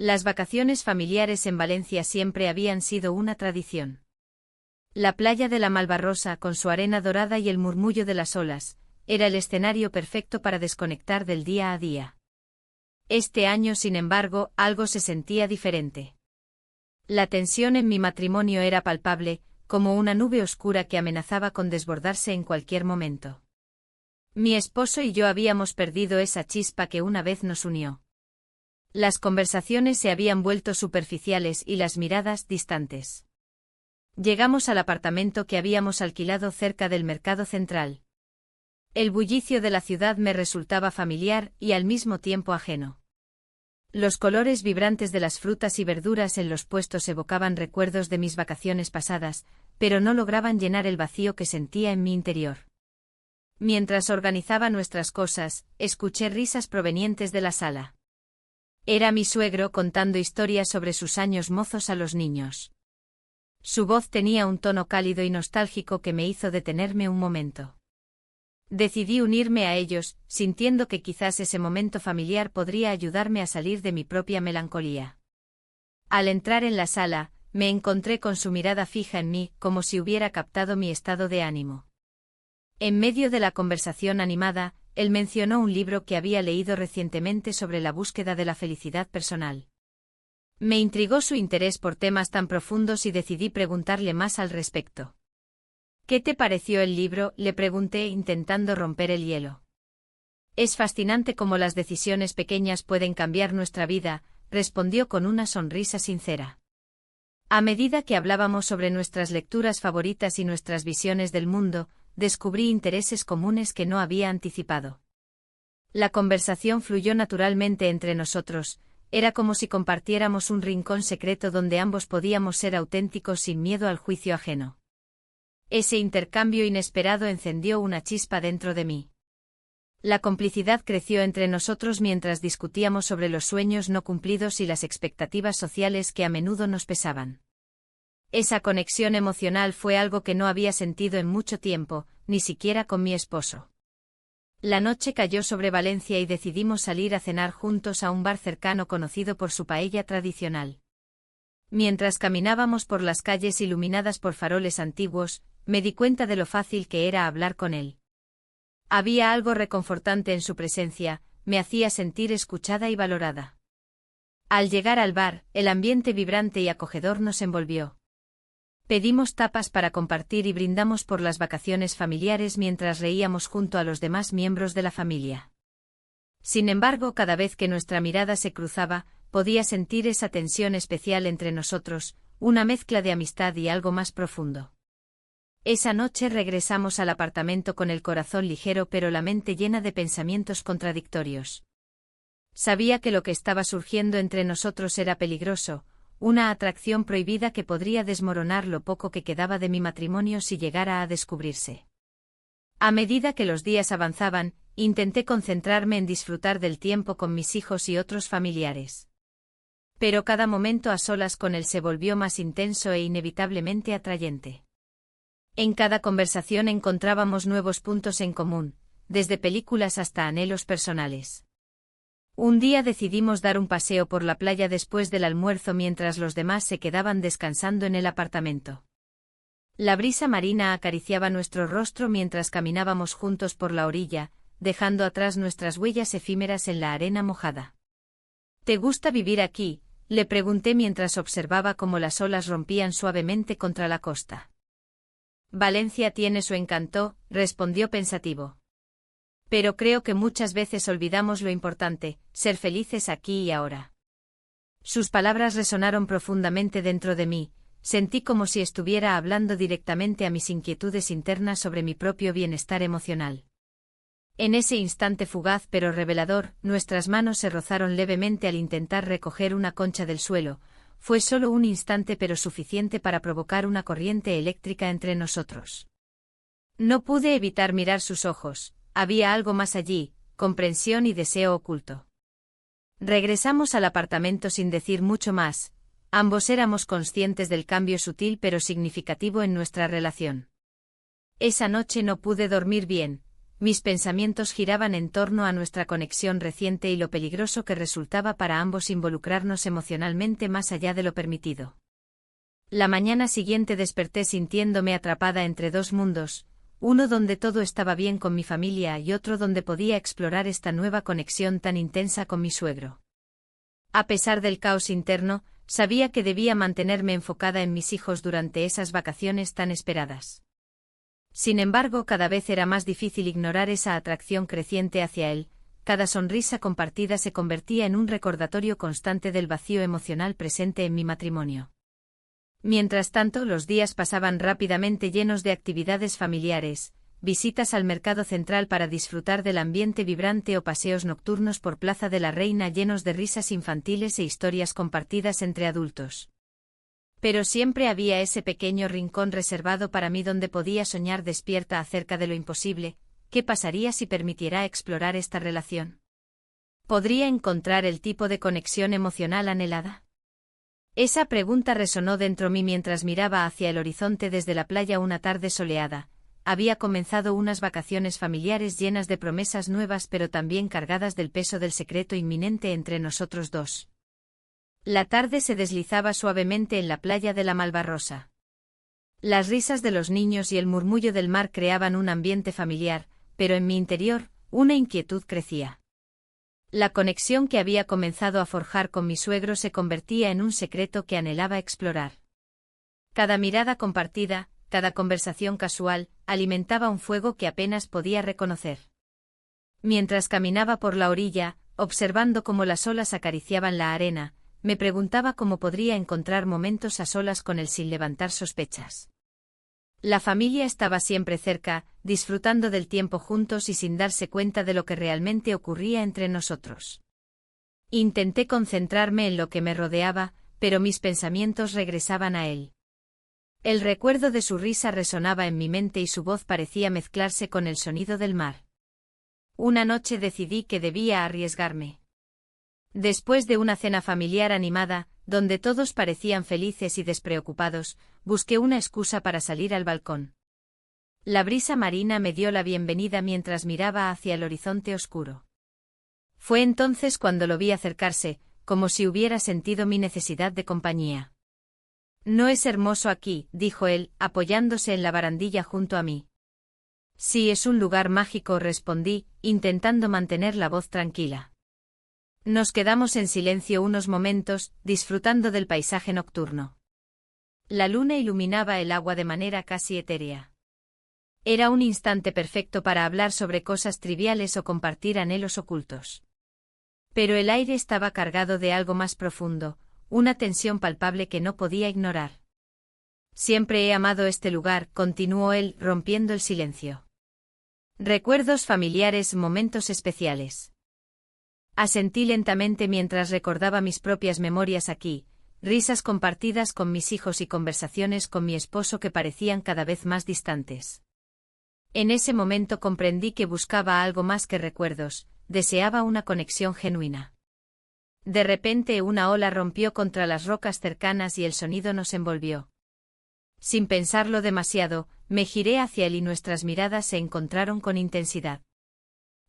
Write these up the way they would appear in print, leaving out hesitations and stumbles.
Las vacaciones familiares en Valencia siempre habían sido una tradición. La playa de la Malvarrosa, con su arena dorada y el murmullo de las olas, era el escenario perfecto para desconectar del día a día. Este año, sin embargo, algo se sentía diferente. La tensión en mi matrimonio era palpable, como una nube oscura que amenazaba con desbordarse en cualquier momento. Mi esposo y yo habíamos perdido esa chispa que una vez nos unió. Las conversaciones se habían vuelto superficiales y las miradas distantes. Llegamos al apartamento que habíamos alquilado cerca del mercado central. El bullicio de la ciudad me resultaba familiar y al mismo tiempo ajeno. Los colores vibrantes de las frutas y verduras en los puestos evocaban recuerdos de mis vacaciones pasadas, pero no lograban llenar el vacío que sentía en mi interior. Mientras organizaba nuestras cosas, escuché risas provenientes de la sala. Era mi suegro contando historias sobre sus años mozos a los niños. Su voz tenía un tono cálido y nostálgico que me hizo detenerme un momento. Decidí unirme a ellos, sintiendo que quizás ese momento familiar podría ayudarme a salir de mi propia melancolía. Al entrar en la sala, me encontré con su mirada fija en mí, como si hubiera captado mi estado de ánimo. En medio de la conversación animada, él mencionó un libro que había leído recientemente sobre la búsqueda de la felicidad personal. Me intrigó su interés por temas tan profundos y decidí preguntarle más al respecto. ¿Qué te pareció el libro?, le pregunté intentando romper el hielo. Es fascinante cómo las decisiones pequeñas pueden cambiar nuestra vida, respondió con una sonrisa sincera. A medida que hablábamos sobre nuestras lecturas favoritas y nuestras visiones del mundo, descubrí intereses comunes que no había anticipado. La conversación fluyó naturalmente entre nosotros, era como si compartiéramos un rincón secreto donde ambos podíamos ser auténticos sin miedo al juicio ajeno. Ese intercambio inesperado encendió una chispa dentro de mí. La complicidad creció entre nosotros mientras discutíamos sobre los sueños no cumplidos y las expectativas sociales que a menudo nos pesaban. Esa conexión emocional fue algo que no había sentido en mucho tiempo, ni siquiera con mi esposo. La noche cayó sobre Valencia y decidimos salir a cenar juntos a un bar cercano conocido por su paella tradicional. Mientras caminábamos por las calles iluminadas por faroles antiguos, me di cuenta de lo fácil que era hablar con él. Había algo reconfortante en su presencia, me hacía sentir escuchada y valorada. Al llegar al bar, el ambiente vibrante y acogedor nos envolvió. Pedimos tapas para compartir y brindamos por las vacaciones familiares mientras reíamos junto a los demás miembros de la familia. Sin embargo, cada vez que nuestra mirada se cruzaba, podía sentir esa tensión especial entre nosotros, una mezcla de amistad y algo más profundo. Esa noche regresamos al apartamento con el corazón ligero pero la mente llena de pensamientos contradictorios. Sabía que lo que estaba surgiendo entre nosotros era peligroso, una atracción prohibida que podría desmoronar lo poco que quedaba de mi matrimonio si llegara a descubrirse. A medida que los días avanzaban, intenté concentrarme en disfrutar del tiempo con mis hijos y otros familiares. Pero cada momento a solas con él se volvió más intenso e inevitablemente atrayente. En cada conversación encontrábamos nuevos puntos en común, desde películas hasta anhelos personales. Un día decidimos dar un paseo por la playa después del almuerzo mientras los demás se quedaban descansando en el apartamento. La brisa marina acariciaba nuestro rostro mientras caminábamos juntos por la orilla, dejando atrás nuestras huellas efímeras en la arena mojada. ¿Te gusta vivir aquí?, le pregunté mientras observaba cómo las olas rompían suavemente contra la costa. Valencia tiene su encanto, respondió pensativo. Pero creo que muchas veces olvidamos lo importante, ser felices aquí y ahora. Sus palabras resonaron profundamente dentro de mí, sentí como si estuviera hablando directamente a mis inquietudes internas sobre mi propio bienestar emocional. En ese instante fugaz pero revelador, nuestras manos se rozaron levemente al intentar recoger una concha del suelo. Fue solo un instante pero suficiente para provocar una corriente eléctrica entre nosotros. No pude evitar mirar sus ojos. Había algo más allí, comprensión y deseo oculto. Regresamos al apartamento sin decir mucho más, ambos éramos conscientes del cambio sutil pero significativo en nuestra relación. Esa noche no pude dormir bien, mis pensamientos giraban en torno a nuestra conexión reciente y lo peligroso que resultaba para ambos involucrarnos emocionalmente más allá de lo permitido. La mañana siguiente desperté sintiéndome atrapada entre dos mundos, uno donde todo estaba bien con mi familia y otro donde podía explorar esta nueva conexión tan intensa con mi suegro. A pesar del caos interno, sabía que debía mantenerme enfocada en mis hijos durante esas vacaciones tan esperadas. Sin embargo, cada vez era más difícil ignorar esa atracción creciente hacia él, cada sonrisa compartida se convertía en un recordatorio constante del vacío emocional presente en mi matrimonio. Mientras tanto, los días pasaban rápidamente llenos de actividades familiares, visitas al mercado central para disfrutar del ambiente vibrante o paseos nocturnos por Plaza de la Reina llenos de risas infantiles e historias compartidas entre adultos. Pero siempre había ese pequeño rincón reservado para mí donde podía soñar despierta acerca de lo imposible. ¿Qué pasaría si permitiera explorar esta relación? ¿Podría encontrar el tipo de conexión emocional anhelada? Esa pregunta resonó dentro mí mientras miraba hacia el horizonte desde la playa una tarde soleada. Había comenzado unas vacaciones familiares llenas de promesas nuevas pero también cargadas del peso del secreto inminente entre nosotros dos. La tarde se deslizaba suavemente en la playa de la Malvarrosa. Las risas de los niños y el murmullo del mar creaban un ambiente familiar, pero en mi interior, una inquietud crecía. La conexión que había comenzado a forjar con mi suegro se convertía en un secreto que anhelaba explorar. Cada mirada compartida, cada conversación casual, alimentaba un fuego que apenas podía reconocer. Mientras caminaba por la orilla, observando cómo las olas acariciaban la arena, me preguntaba cómo podría encontrar momentos a solas con él sin levantar sospechas. La familia estaba siempre cerca, disfrutando del tiempo juntos y sin darse cuenta de lo que realmente ocurría entre nosotros. Intenté concentrarme en lo que me rodeaba, pero mis pensamientos regresaban a él. El recuerdo de su risa resonaba en mi mente y su voz parecía mezclarse con el sonido del mar. Una noche decidí que debía arriesgarme. Después de una cena familiar animada, donde todos parecían felices y despreocupados, busqué una excusa para salir al balcón. La brisa marina me dio la bienvenida mientras miraba hacia el horizonte oscuro. Fue entonces cuando lo vi acercarse, como si hubiera sentido mi necesidad de compañía. «¿No es hermoso aquí?», dijo él, apoyándose en la barandilla junto a mí. «Sí, es un lugar mágico», respondí, intentando mantener la voz tranquila. Nos quedamos en silencio unos momentos, disfrutando del paisaje nocturno. La luna iluminaba el agua de manera casi etérea. Era un instante perfecto para hablar sobre cosas triviales o compartir anhelos ocultos. Pero el aire estaba cargado de algo más profundo, una tensión palpable que no podía ignorar. «Siempre he amado este lugar», continuó él, rompiendo el silencio. «Recuerdos familiares, momentos especiales». Asentí lentamente mientras recordaba mis propias memorias aquí, risas compartidas con mis hijos y conversaciones con mi esposo que parecían cada vez más distantes. En ese momento comprendí que buscaba algo más que recuerdos, deseaba una conexión genuina. De repente una ola rompió contra las rocas cercanas y el sonido nos envolvió. Sin pensarlo demasiado, me giré hacia él y nuestras miradas se encontraron con intensidad.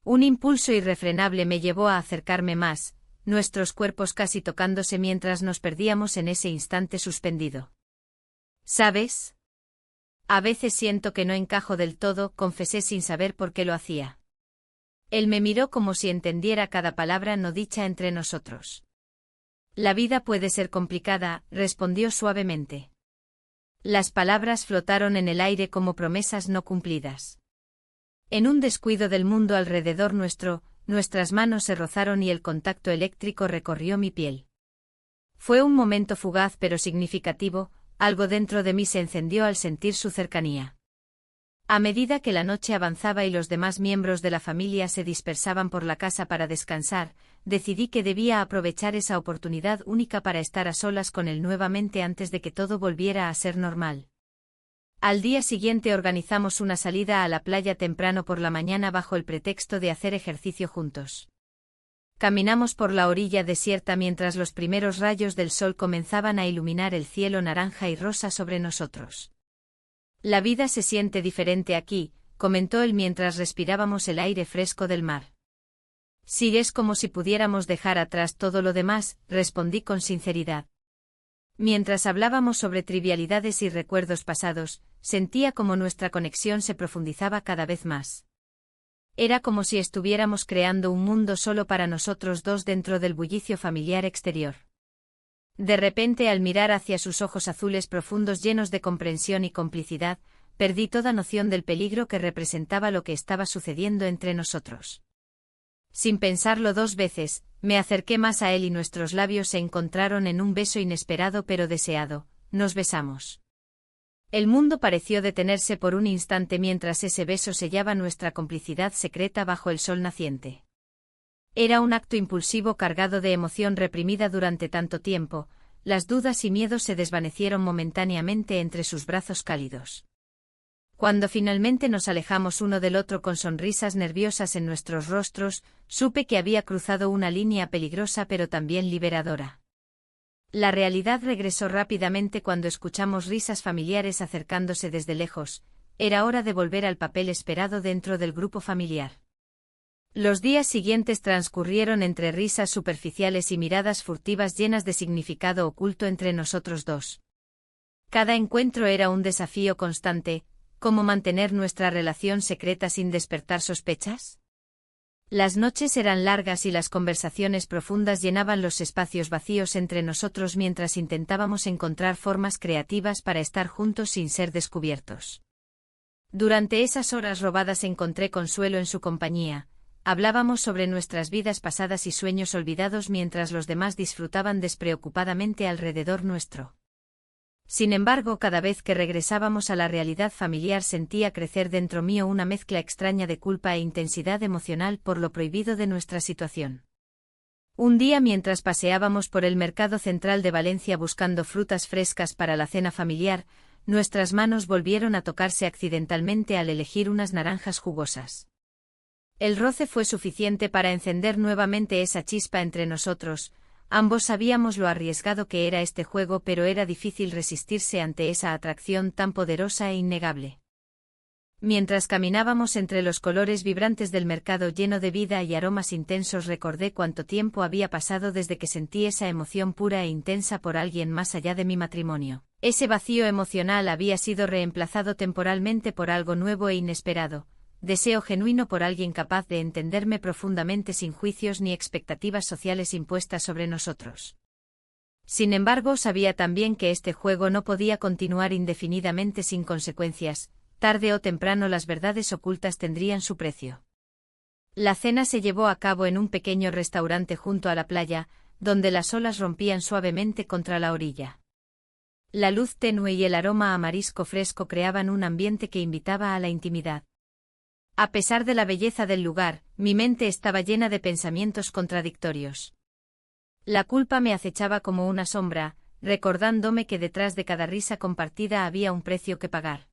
Un impulso irrefrenable me llevó a acercarme más, nuestros cuerpos casi tocándose mientras nos perdíamos en ese instante suspendido. «¿Sabes? A veces siento que no encajo del todo», confesé sin saber por qué lo hacía. Él me miró como si entendiera cada palabra no dicha entre nosotros. «La vida puede ser complicada», respondió suavemente. Las palabras flotaron en el aire como promesas no cumplidas. En un descuido del mundo alrededor nuestro, nuestras manos se rozaron y el contacto eléctrico recorrió mi piel. Fue un momento fugaz pero significativo, algo dentro de mí se encendió al sentir su cercanía. A medida que la noche avanzaba y los demás miembros de la familia se dispersaban por la casa para descansar, decidí que debía aprovechar esa oportunidad única para estar a solas con él nuevamente antes de que todo volviera a ser normal. Al día siguiente organizamos una salida a la playa temprano por la mañana bajo el pretexto de hacer ejercicio juntos. Caminamos por la orilla desierta mientras los primeros rayos del sol comenzaban a iluminar el cielo naranja y rosa sobre nosotros. «La vida se siente diferente aquí», comentó él mientras respirábamos el aire fresco del mar. Sí, es como si pudiéramos dejar atrás todo lo demás, respondí con sinceridad. Mientras hablábamos sobre trivialidades y recuerdos pasados, sentía como nuestra conexión se profundizaba cada vez más. Era como si estuviéramos creando un mundo solo para nosotros dos dentro del bullicio familiar exterior. De repente, al mirar hacia sus ojos azules profundos llenos de comprensión y complicidad, perdí toda noción del peligro que representaba lo que estaba sucediendo entre nosotros. Sin pensarlo dos veces, me acerqué más a él y nuestros labios se encontraron en un beso inesperado pero deseado. Nos besamos. El mundo pareció detenerse por un instante mientras ese beso sellaba nuestra complicidad secreta bajo el sol naciente. Era un acto impulsivo cargado de emoción reprimida durante tanto tiempo, las dudas y miedos se desvanecieron momentáneamente entre sus brazos cálidos. Cuando finalmente nos alejamos uno del otro con sonrisas nerviosas en nuestros rostros, supe que había cruzado una línea peligrosa pero también liberadora. La realidad regresó rápidamente cuando escuchamos risas familiares acercándose desde lejos. Era hora de volver al papel esperado dentro del grupo familiar. Los días siguientes transcurrieron entre risas superficiales y miradas furtivas llenas de significado oculto entre nosotros dos. Cada encuentro era un desafío constante. ¿Cómo mantener nuestra relación secreta sin despertar sospechas? Las noches eran largas y las conversaciones profundas llenaban los espacios vacíos entre nosotros mientras intentábamos encontrar formas creativas para estar juntos sin ser descubiertos. Durante esas horas robadas encontré consuelo en su compañía. Hablábamos sobre nuestras vidas pasadas y sueños olvidados mientras los demás disfrutaban despreocupadamente alrededor nuestro. Sin embargo, cada vez que regresábamos a la realidad familiar sentía crecer dentro mío una mezcla extraña de culpa e intensidad emocional por lo prohibido de nuestra situación. Un día, mientras paseábamos por el mercado central de Valencia buscando frutas frescas para la cena familiar, nuestras manos volvieron a tocarse accidentalmente al elegir unas naranjas jugosas. El roce fue suficiente para encender nuevamente esa chispa entre nosotros. Ambos sabíamos lo arriesgado que era este juego, pero era difícil resistirse ante esa atracción tan poderosa e innegable. Mientras caminábamos entre los colores vibrantes del mercado lleno de vida y aromas intensos, recordé cuánto tiempo había pasado desde que sentí esa emoción pura e intensa por alguien más allá de mi matrimonio. Ese vacío emocional había sido reemplazado temporalmente por algo nuevo e inesperado. Deseo genuino por alguien capaz de entenderme profundamente sin juicios ni expectativas sociales impuestas sobre nosotros. Sin embargo, sabía también que este juego no podía continuar indefinidamente sin consecuencias. Tarde o temprano las verdades ocultas tendrían su precio. La cena se llevó a cabo en un pequeño restaurante junto a la playa, donde las olas rompían suavemente contra la orilla. La luz tenue y el aroma a marisco fresco creaban un ambiente que invitaba a la intimidad. A pesar de la belleza del lugar, mi mente estaba llena de pensamientos contradictorios. La culpa me acechaba como una sombra, recordándome que detrás de cada risa compartida había un precio que pagar.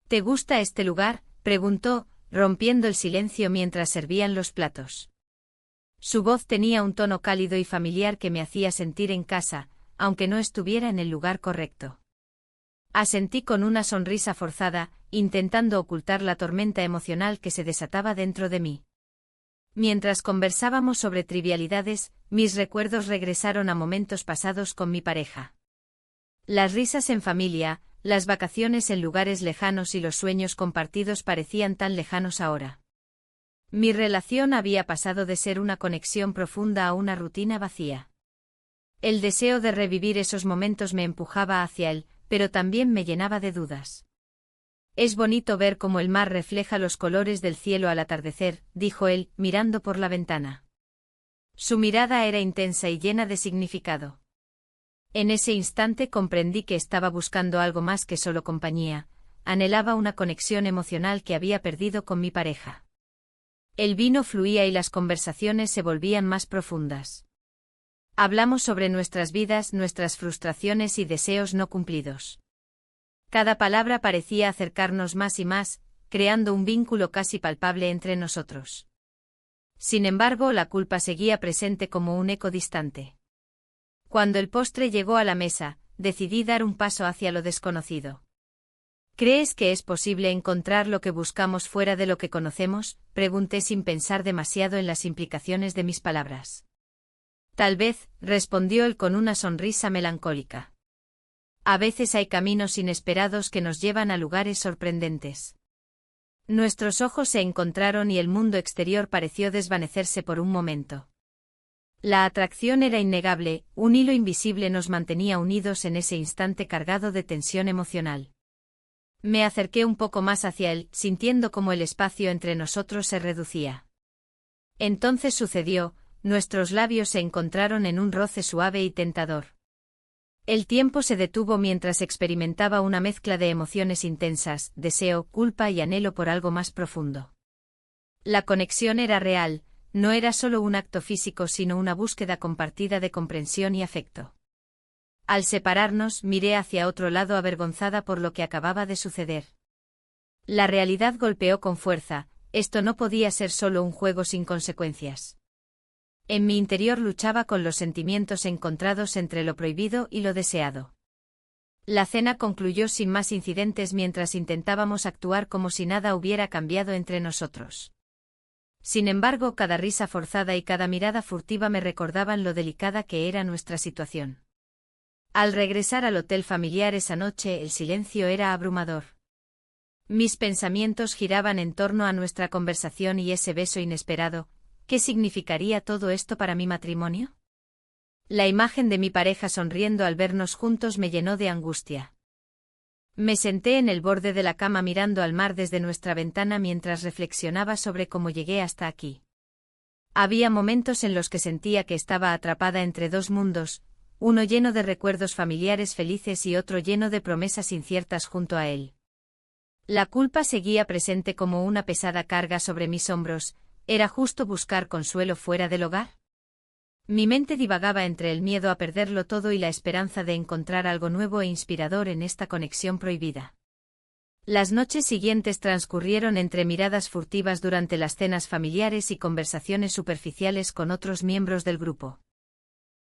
¿Te gusta este lugar?, preguntó, rompiendo el silencio mientras servían los platos. Su voz tenía un tono cálido y familiar que me hacía sentir en casa, aunque no estuviera en el lugar correcto. Asentí con una sonrisa forzada, intentando ocultar la tormenta emocional que se desataba dentro de mí. Mientras conversábamos sobre trivialidades, mis recuerdos regresaron a momentos pasados con mi pareja. Las risas en familia, las vacaciones en lugares lejanos y los sueños compartidos parecían tan lejanos ahora. Mi relación había pasado de ser una conexión profunda a una rutina vacía. El deseo de revivir esos momentos me empujaba hacia él, pero también me llenaba de dudas. Es bonito ver cómo el mar refleja los colores del cielo al atardecer, dijo él, mirando por la ventana. Su mirada era intensa y llena de significado. En ese instante comprendí que estaba buscando algo más que solo compañía, anhelaba una conexión emocional que había perdido con mi pareja. El vino fluía y las conversaciones se volvían más profundas. Hablamos sobre nuestras vidas, nuestras frustraciones y deseos no cumplidos. Cada palabra parecía acercarnos más y más, creando un vínculo casi palpable entre nosotros. Sin embargo, la culpa seguía presente como un eco distante. Cuando el postre llegó a la mesa, decidí dar un paso hacia lo desconocido. ¿Crees que es posible encontrar lo que buscamos fuera de lo que conocemos?, pregunté sin pensar demasiado en las implicaciones de mis palabras. Tal vez, respondió él con una sonrisa melancólica. A veces hay caminos inesperados que nos llevan a lugares sorprendentes. Nuestros ojos se encontraron y el mundo exterior pareció desvanecerse por un momento. La atracción era innegable, un hilo invisible nos mantenía unidos en ese instante cargado de tensión emocional. Me acerqué un poco más hacia él, sintiendo cómo el espacio entre nosotros se reducía. Entonces sucedió, nuestros labios se encontraron en un roce suave y tentador. El tiempo se detuvo mientras experimentaba una mezcla de emociones intensas, deseo, culpa y anhelo por algo más profundo. La conexión era real, no era solo un acto físico sino una búsqueda compartida de comprensión y afecto. Al separarnos, miré hacia otro lado avergonzada por lo que acababa de suceder. La realidad golpeó con fuerza, esto no podía ser solo un juego sin consecuencias. En mi interior luchaba con los sentimientos encontrados entre lo prohibido y lo deseado. La cena concluyó sin más incidentes mientras intentábamos actuar como si nada hubiera cambiado entre nosotros. Sin embargo, cada risa forzada y cada mirada furtiva me recordaban lo delicada que era nuestra situación. Al regresar al hotel familiar esa noche, el silencio era abrumador. Mis pensamientos giraban en torno a nuestra conversación y ese beso inesperado. ¿Qué significaría todo esto para mi matrimonio? La imagen de mi pareja sonriendo al vernos juntos me llenó de angustia. Me senté en el borde de la cama mirando al mar desde nuestra ventana mientras reflexionaba sobre cómo llegué hasta aquí. Había momentos en los que sentía que estaba atrapada entre dos mundos, uno lleno de recuerdos familiares felices y otro lleno de promesas inciertas junto a él. La culpa seguía presente como una pesada carga sobre mis hombros. ¿Era justo buscar consuelo fuera del hogar? Mi mente divagaba entre el miedo a perderlo todo y la esperanza de encontrar algo nuevo e inspirador en esta conexión prohibida. Las noches siguientes transcurrieron entre miradas furtivas durante las cenas familiares y conversaciones superficiales con otros miembros del grupo.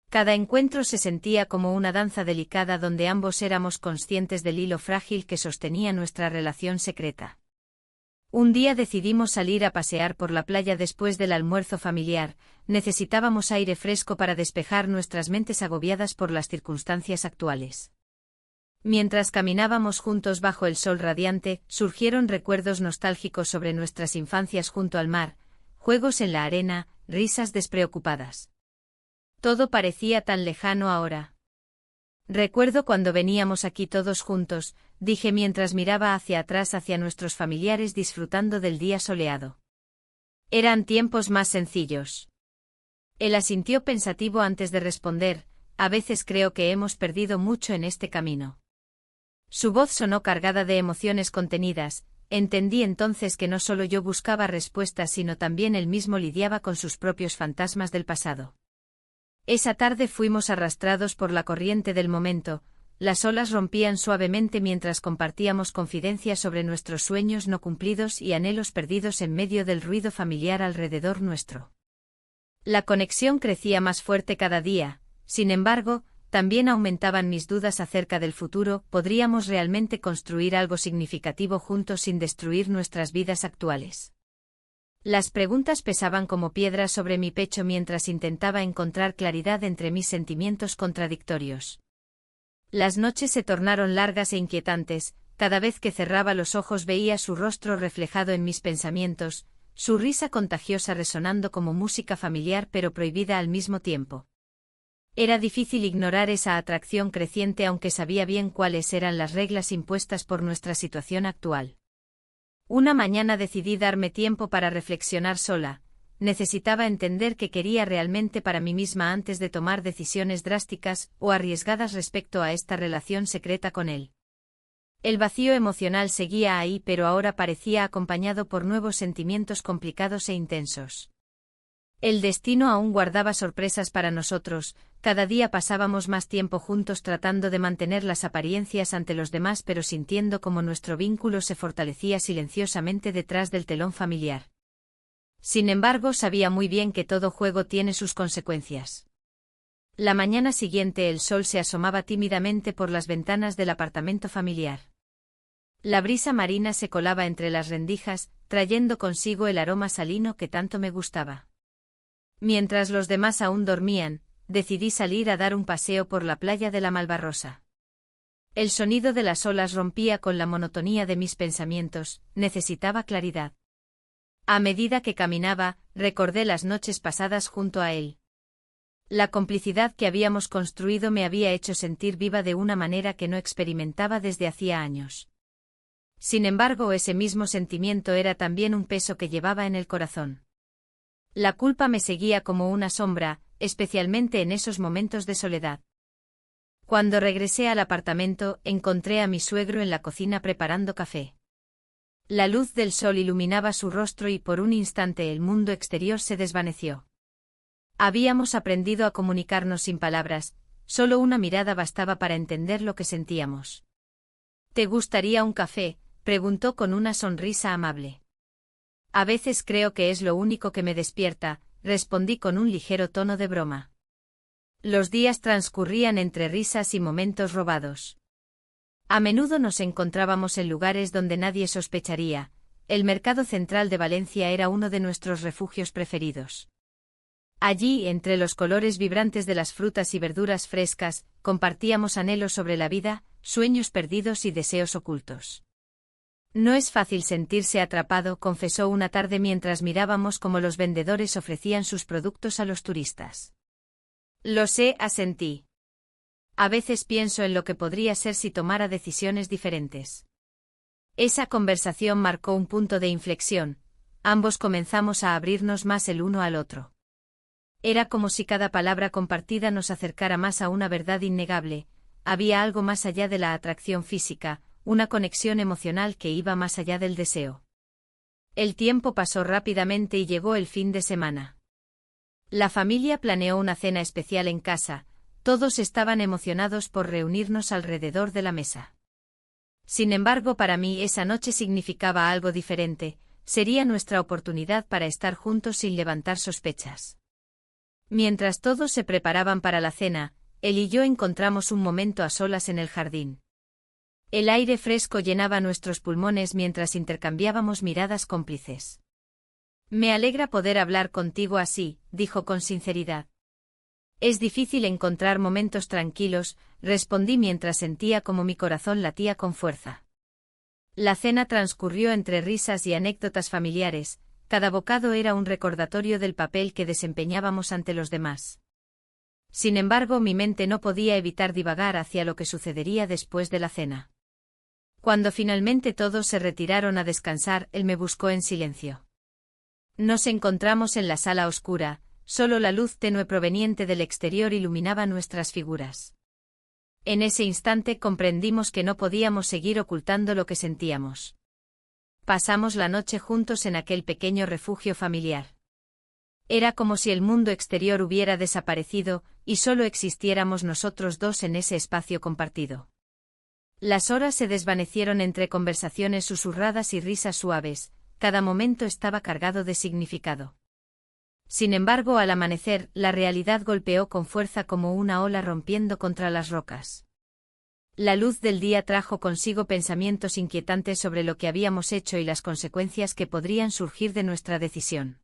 Cada encuentro se sentía como una danza delicada donde ambos éramos conscientes del hilo frágil que sostenía nuestra relación secreta. Un día decidimos salir a pasear por la playa después del almuerzo familiar. Necesitábamos aire fresco para despejar nuestras mentes agobiadas por las circunstancias actuales. Mientras caminábamos juntos bajo el sol radiante, surgieron recuerdos nostálgicos sobre nuestras infancias junto al mar, juegos en la arena, risas despreocupadas. Todo parecía tan lejano ahora. Recuerdo cuando veníamos aquí todos juntos, dije mientras miraba hacia atrás hacia nuestros familiares disfrutando del día soleado. Eran tiempos más sencillos. Él asintió pensativo antes de responder, a veces creo que hemos perdido mucho en este camino. Su voz sonó cargada de emociones contenidas, entendí entonces que no solo yo buscaba respuestas sino también él mismo lidiaba con sus propios fantasmas del pasado. Esa tarde fuimos arrastrados por la corriente del momento, las olas rompían suavemente mientras compartíamos confidencias sobre nuestros sueños no cumplidos y anhelos perdidos en medio del ruido familiar alrededor nuestro. La conexión crecía más fuerte cada día, sin embargo, también aumentaban mis dudas acerca del futuro. ¿Podríamos realmente construir algo significativo juntos sin destruir nuestras vidas actuales? Las preguntas pesaban como piedras sobre mi pecho mientras intentaba encontrar claridad entre mis sentimientos contradictorios. Las noches se tornaron largas e inquietantes, cada vez que cerraba los ojos veía su rostro reflejado en mis pensamientos, su risa contagiosa resonando como música familiar pero prohibida al mismo tiempo. Era difícil ignorar esa atracción creciente aunque sabía bien cuáles eran las reglas impuestas por nuestra situación actual. Una mañana decidí darme tiempo para reflexionar sola. Necesitaba entender qué quería realmente para mí misma antes de tomar decisiones drásticas o arriesgadas respecto a esta relación secreta con él. El vacío emocional seguía ahí pero ahora parecía acompañado por nuevos sentimientos complicados e intensos. El destino aún guardaba sorpresas para nosotros, cada día pasábamos más tiempo juntos tratando de mantener las apariencias ante los demás pero sintiendo cómo nuestro vínculo se fortalecía silenciosamente detrás del telón familiar. Sin embargo, sabía muy bien que todo juego tiene sus consecuencias. La mañana siguiente el sol se asomaba tímidamente por las ventanas del apartamento familiar. La brisa marina se colaba entre las rendijas, trayendo consigo el aroma salino que tanto me gustaba. Mientras los demás aún dormían, decidí salir a dar un paseo por la playa de la Malvarrosa. El sonido de las olas rompía con la monotonía de mis pensamientos, necesitaba claridad. A medida que caminaba, recordé las noches pasadas junto a él. La complicidad que habíamos construido me había hecho sentir viva de una manera que no experimentaba desde hacía años. Sin embargo, ese mismo sentimiento era también un peso que llevaba en el corazón. La culpa me seguía como una sombra, especialmente en esos momentos de soledad. Cuando regresé al apartamento, encontré a mi suegro en la cocina preparando café. La luz del sol iluminaba su rostro y por un instante el mundo exterior se desvaneció. Habíamos aprendido a comunicarnos sin palabras, solo una mirada bastaba para entender lo que sentíamos. ¿Te gustaría un café?, preguntó con una sonrisa amable. A veces creo que es lo único que me despierta, respondí con un ligero tono de broma. Los días transcurrían entre risas y momentos robados. A menudo nos encontrábamos en lugares donde nadie sospecharía. El mercado central de Valencia era uno de nuestros refugios preferidos. Allí, entre los colores vibrantes de las frutas y verduras frescas, compartíamos anhelos sobre la vida, sueños perdidos y deseos ocultos. No es fácil sentirse atrapado, confesó una tarde mientras mirábamos cómo los vendedores ofrecían sus productos a los turistas. Lo sé, asentí. A veces pienso en lo que podría ser si tomara decisiones diferentes. Esa conversación marcó un punto de inflexión, ambos comenzamos a abrirnos más el uno al otro. Era como si cada palabra compartida nos acercara más a una verdad innegable, había algo más allá de la atracción física, una conexión emocional que iba más allá del deseo. El tiempo pasó rápidamente y llegó el fin de semana. La familia planeó una cena especial en casa, todos estaban emocionados por reunirnos alrededor de la mesa. Sin embargo, para mí esa noche significaba algo diferente, sería nuestra oportunidad para estar juntos sin levantar sospechas. Mientras todos se preparaban para la cena, él y yo encontramos un momento a solas en el jardín. El aire fresco llenaba nuestros pulmones mientras intercambiábamos miradas cómplices. Me alegra poder hablar contigo así, dijo con sinceridad. Es difícil encontrar momentos tranquilos, respondí mientras sentía como mi corazón latía con fuerza. La cena transcurrió entre risas y anécdotas familiares, cada bocado era un recordatorio del papel que desempeñábamos ante los demás. Sin embargo, mi mente no podía evitar divagar hacia lo que sucedería después de la cena. Cuando finalmente todos se retiraron a descansar, él me buscó en silencio. Nos encontramos en la sala oscura, solo la luz tenue proveniente del exterior iluminaba nuestras figuras. En ese instante comprendimos que no podíamos seguir ocultando lo que sentíamos. Pasamos la noche juntos en aquel pequeño refugio familiar. Era como si el mundo exterior hubiera desaparecido, y solo existiéramos nosotros dos en ese espacio compartido. Las horas se desvanecieron entre conversaciones susurradas y risas suaves, cada momento estaba cargado de significado. Sin embargo, al amanecer, la realidad golpeó con fuerza como una ola rompiendo contra las rocas. La luz del día trajo consigo pensamientos inquietantes sobre lo que habíamos hecho y las consecuencias que podrían surgir de nuestra decisión.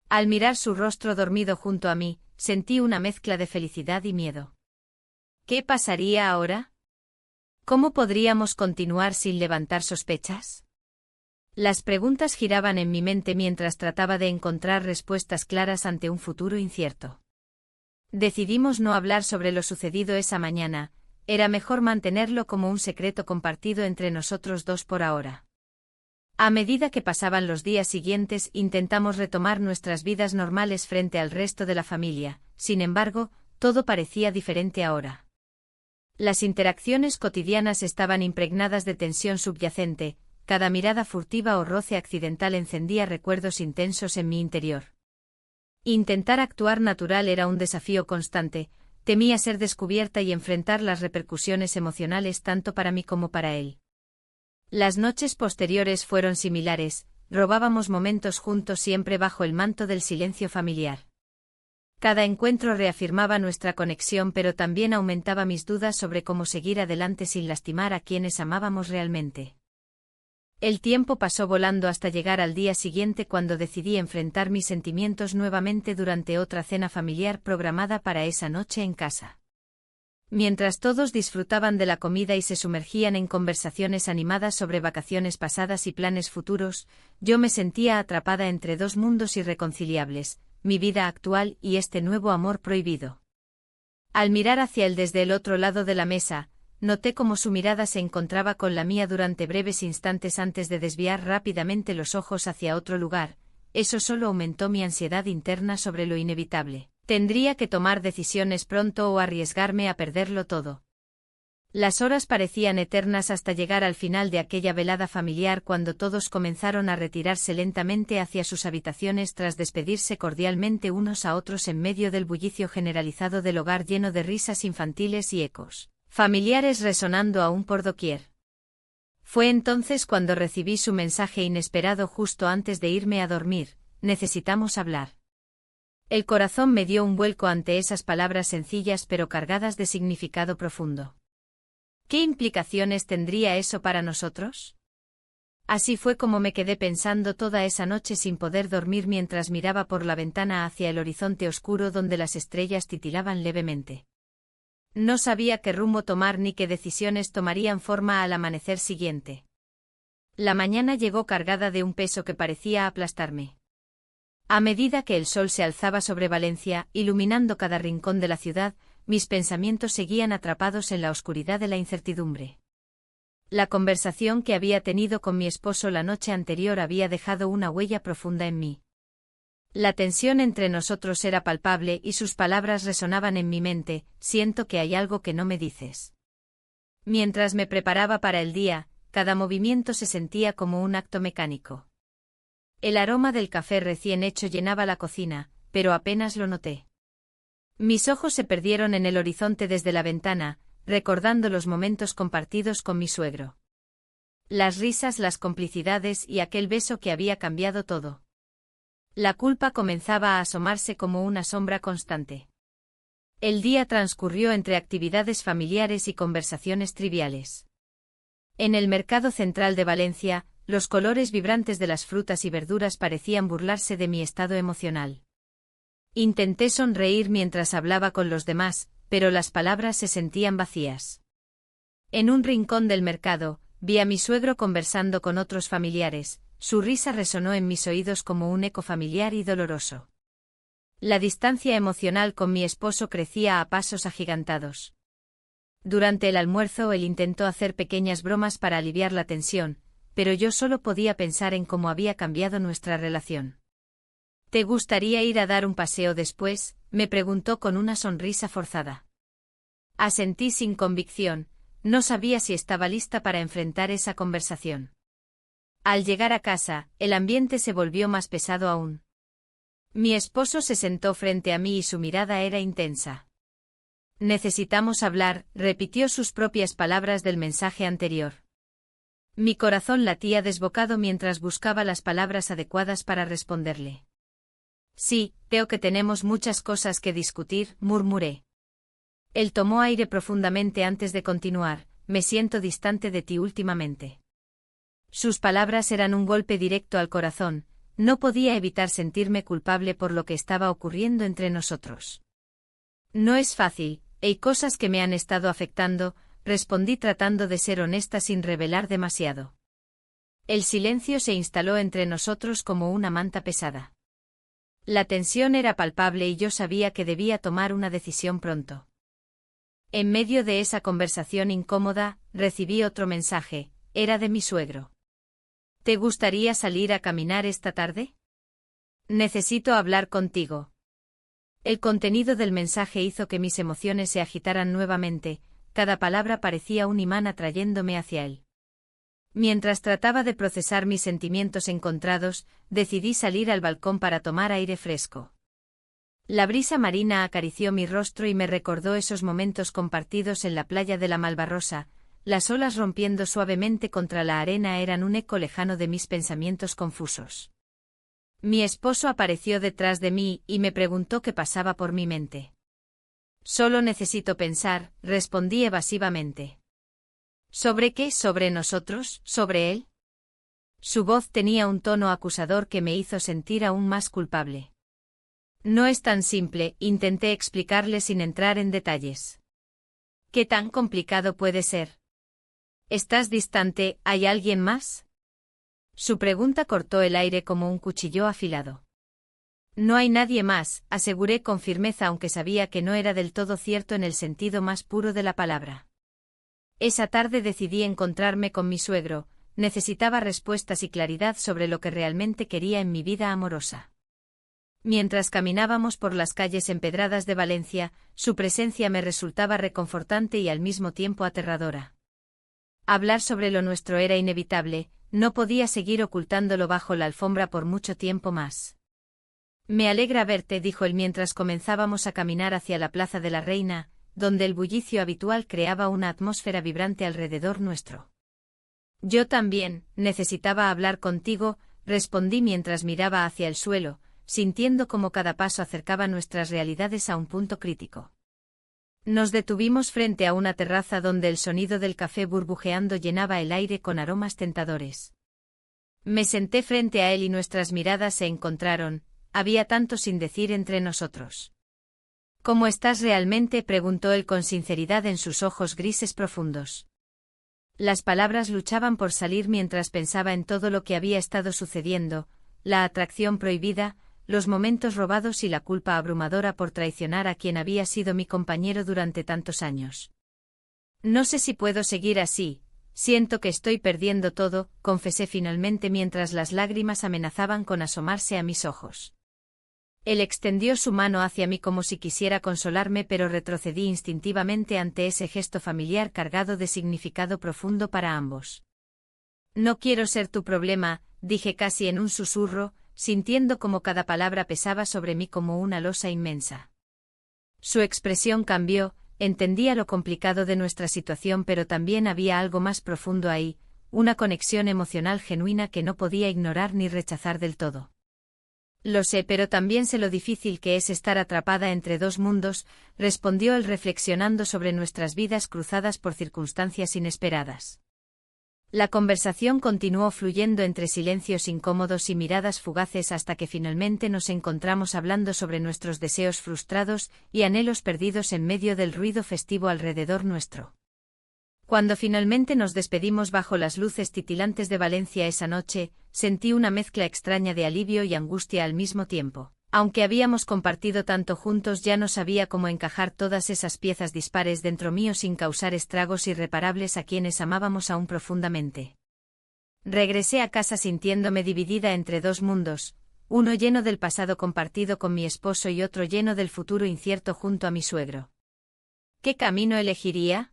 Al mirar su rostro dormido junto a mí, sentí una mezcla de felicidad y miedo. ¿Qué pasaría ahora? ¿Cómo podríamos continuar sin levantar sospechas? Las preguntas giraban en mi mente mientras trataba de encontrar respuestas claras ante un futuro incierto. Decidimos no hablar sobre lo sucedido esa mañana, era mejor mantenerlo como un secreto compartido entre nosotros dos por ahora. A medida que pasaban los días siguientes, intentamos retomar nuestras vidas normales frente al resto de la familia, sin embargo, todo parecía diferente ahora. Las interacciones cotidianas estaban impregnadas de tensión subyacente, cada mirada furtiva o roce accidental encendía recuerdos intensos en mi interior. Intentar actuar natural era un desafío constante, temía ser descubierta y enfrentar las repercusiones emocionales tanto para mí como para él. Las noches posteriores fueron similares, robábamos momentos juntos siempre bajo el manto del silencio familiar. Cada encuentro reafirmaba nuestra conexión pero también aumentaba mis dudas sobre cómo seguir adelante sin lastimar a quienes amábamos realmente. El tiempo pasó volando hasta llegar al día siguiente cuando decidí enfrentar mis sentimientos nuevamente durante otra cena familiar programada para esa noche en casa. Mientras todos disfrutaban de la comida y se sumergían en conversaciones animadas sobre vacaciones pasadas y planes futuros, yo me sentía atrapada entre dos mundos irreconciliables, mi vida actual y este nuevo amor prohibido. Al mirar hacia él desde el otro lado de la mesa, noté cómo su mirada se encontraba con la mía durante breves instantes antes de desviar rápidamente los ojos hacia otro lugar. Eso solo aumentó mi ansiedad interna sobre lo inevitable. Tendría que tomar decisiones pronto o arriesgarme a perderlo todo. Las horas parecían eternas hasta llegar al final de aquella velada familiar cuando todos comenzaron a retirarse lentamente hacia sus habitaciones tras despedirse cordialmente unos a otros en medio del bullicio generalizado del hogar lleno de risas infantiles y ecos familiares resonando aún por doquier. Fue entonces cuando recibí su mensaje inesperado justo antes de irme a dormir: necesitamos hablar. El corazón me dio un vuelco ante esas palabras sencillas pero cargadas de significado profundo. ¿Qué implicaciones tendría eso para nosotros? Así fue como me quedé pensando toda esa noche sin poder dormir mientras miraba por la ventana hacia el horizonte oscuro donde las estrellas titilaban levemente. No sabía qué rumbo tomar ni qué decisiones tomarían forma al amanecer siguiente. La mañana llegó cargada de un peso que parecía aplastarme. A medida que el sol se alzaba sobre Valencia, iluminando cada rincón de la ciudad, mis pensamientos seguían atrapados en la oscuridad de la incertidumbre. La conversación que había tenido con mi esposo la noche anterior había dejado una huella profunda en mí. La tensión entre nosotros era palpable y sus palabras resonaban en mi mente: siento que hay algo que no me dices. Mientras me preparaba para el día, cada movimiento se sentía como un acto mecánico. El aroma del café recién hecho llenaba la cocina, pero apenas lo noté. Mis ojos se perdieron en el horizonte desde la ventana, recordando los momentos compartidos con mi suegro. Las risas, las complicidades y aquel beso que había cambiado todo. La culpa comenzaba a asomarse como una sombra constante. El día transcurrió entre actividades familiares y conversaciones triviales. En el mercado central de Valencia, los colores vibrantes de las frutas y verduras parecían burlarse de mi estado emocional. Intenté sonreír mientras hablaba con los demás, pero las palabras se sentían vacías. En un rincón del mercado, vi a mi suegro conversando con otros familiares. Su risa resonó en mis oídos como un eco familiar y doloroso. La distancia emocional con mi esposo crecía a pasos agigantados. Durante el almuerzo él intentó hacer pequeñas bromas para aliviar la tensión, pero yo solo podía pensar en cómo había cambiado nuestra relación. ¿Te gustaría ir a dar un paseo después?, me preguntó con una sonrisa forzada. Asentí sin convicción, no sabía si estaba lista para enfrentar esa conversación. Al llegar a casa, el ambiente se volvió más pesado aún. Mi esposo se sentó frente a mí y su mirada era intensa. Necesitamos hablar, repitió sus propias palabras del mensaje anterior. Mi corazón latía desbocado mientras buscaba las palabras adecuadas para responderle. Sí, creo que tenemos muchas cosas que discutir, murmuré. Él tomó aire profundamente antes de continuar: me siento distante de ti últimamente. Sus palabras eran un golpe directo al corazón. No podía evitar sentirme culpable por lo que estaba ocurriendo entre nosotros. No es fácil, hay cosas que me han estado afectando, respondí tratando de ser honesta sin revelar demasiado. El silencio se instaló entre nosotros como una manta pesada. La tensión era palpable y yo sabía que debía tomar una decisión pronto. En medio de esa conversación incómoda, recibí otro mensaje: era de mi suegro. ¿Te gustaría salir a caminar esta tarde? Necesito hablar contigo. El contenido del mensaje hizo que mis emociones se agitaran nuevamente, cada palabra parecía un imán atrayéndome hacia él. Mientras trataba de procesar mis sentimientos encontrados, decidí salir al balcón para tomar aire fresco. La brisa marina acarició mi rostro y me recordó esos momentos compartidos en la playa de la Malvarrosa. Las olas rompiendo suavemente contra la arena eran un eco lejano de mis pensamientos confusos. Mi esposo apareció detrás de mí y me preguntó qué pasaba por mi mente. Solo necesito pensar, respondí evasivamente. ¿Sobre qué? ¿Sobre nosotros? ¿Sobre él? Su voz tenía un tono acusador que me hizo sentir aún más culpable. No es tan simple, intenté explicarle sin entrar en detalles. ¿Qué tan complicado puede ser? ¿Estás distante? ¿Hay alguien más? Su pregunta cortó el aire como un cuchillo afilado. No hay nadie más, aseguré con firmeza aunque sabía que no era del todo cierto en el sentido más puro de la palabra. Esa tarde decidí encontrarme con mi suegro, necesitaba respuestas y claridad sobre lo que realmente quería en mi vida amorosa. Mientras caminábamos por las calles empedradas de Valencia, su presencia me resultaba reconfortante y al mismo tiempo aterradora. Hablar sobre lo nuestro era inevitable, no podía seguir ocultándolo bajo la alfombra por mucho tiempo más. Me alegra verte, dijo él mientras comenzábamos a caminar hacia la Plaza de la Reina, donde el bullicio habitual creaba una atmósfera vibrante alrededor nuestro. Yo también, necesitaba hablar contigo, respondí mientras miraba hacia el suelo, sintiendo cómo cada paso acercaba nuestras realidades a un punto crítico. Nos detuvimos frente a una terraza donde el sonido del café burbujeando llenaba el aire con aromas tentadores. Me senté frente a él y nuestras miradas se encontraron, había tanto sin decir entre nosotros. ¿Cómo estás realmente?, preguntó él con sinceridad en sus ojos grises profundos. Las palabras luchaban por salir mientras pensaba en todo lo que había estado sucediendo, la atracción prohibida, los momentos robados y la culpa abrumadora por traicionar a quien había sido mi compañero durante tantos años. No sé si puedo seguir así, siento que estoy perdiendo todo, confesé finalmente mientras las lágrimas amenazaban con asomarse a mis ojos. Él extendió su mano hacia mí como si quisiera consolarme, pero retrocedí instintivamente ante ese gesto familiar cargado de significado profundo para ambos. No quiero ser tu problema, dije casi en un susurro, sintiendo como cada palabra pesaba sobre mí como una losa inmensa. Su expresión cambió, entendía lo complicado de nuestra situación, pero también había algo más profundo ahí, una conexión emocional genuina que no podía ignorar ni rechazar del todo. Lo sé, pero también sé lo difícil que es estar atrapada entre dos mundos, respondió él reflexionando sobre nuestras vidas cruzadas por circunstancias inesperadas. La conversación continuó fluyendo entre silencios incómodos y miradas fugaces hasta que finalmente nos encontramos hablando sobre nuestros deseos frustrados y anhelos perdidos en medio del ruido festivo alrededor nuestro. Cuando finalmente nos despedimos bajo las luces titilantes de Valencia esa noche, sentí una mezcla extraña de alivio y angustia al mismo tiempo. Aunque habíamos compartido tanto juntos, ya no sabía cómo encajar todas esas piezas dispares dentro mío sin causar estragos irreparables a quienes amábamos aún profundamente. Regresé a casa sintiéndome dividida entre dos mundos, uno lleno del pasado compartido con mi esposo y otro lleno del futuro incierto junto a mi suegro. ¿Qué camino elegiría?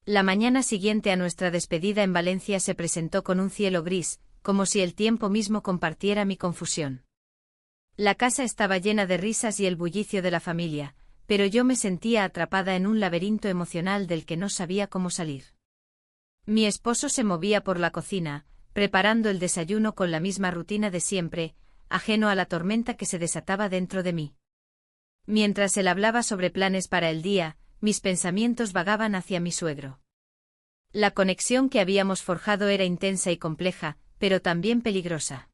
La mañana siguiente a nuestra despedida en Valencia se presentó con un cielo gris, como si el tiempo mismo compartiera mi confusión. La casa estaba llena de risas y el bullicio de la familia, pero yo me sentía atrapada en un laberinto emocional del que no sabía cómo salir. Mi esposo se movía por la cocina, preparando el desayuno con la misma rutina de siempre, ajeno a la tormenta que se desataba dentro de mí. Mientras él hablaba sobre planes para el día, mis pensamientos vagaban hacia mi suegro. La conexión que habíamos forjado era intensa y compleja, pero también peligrosa.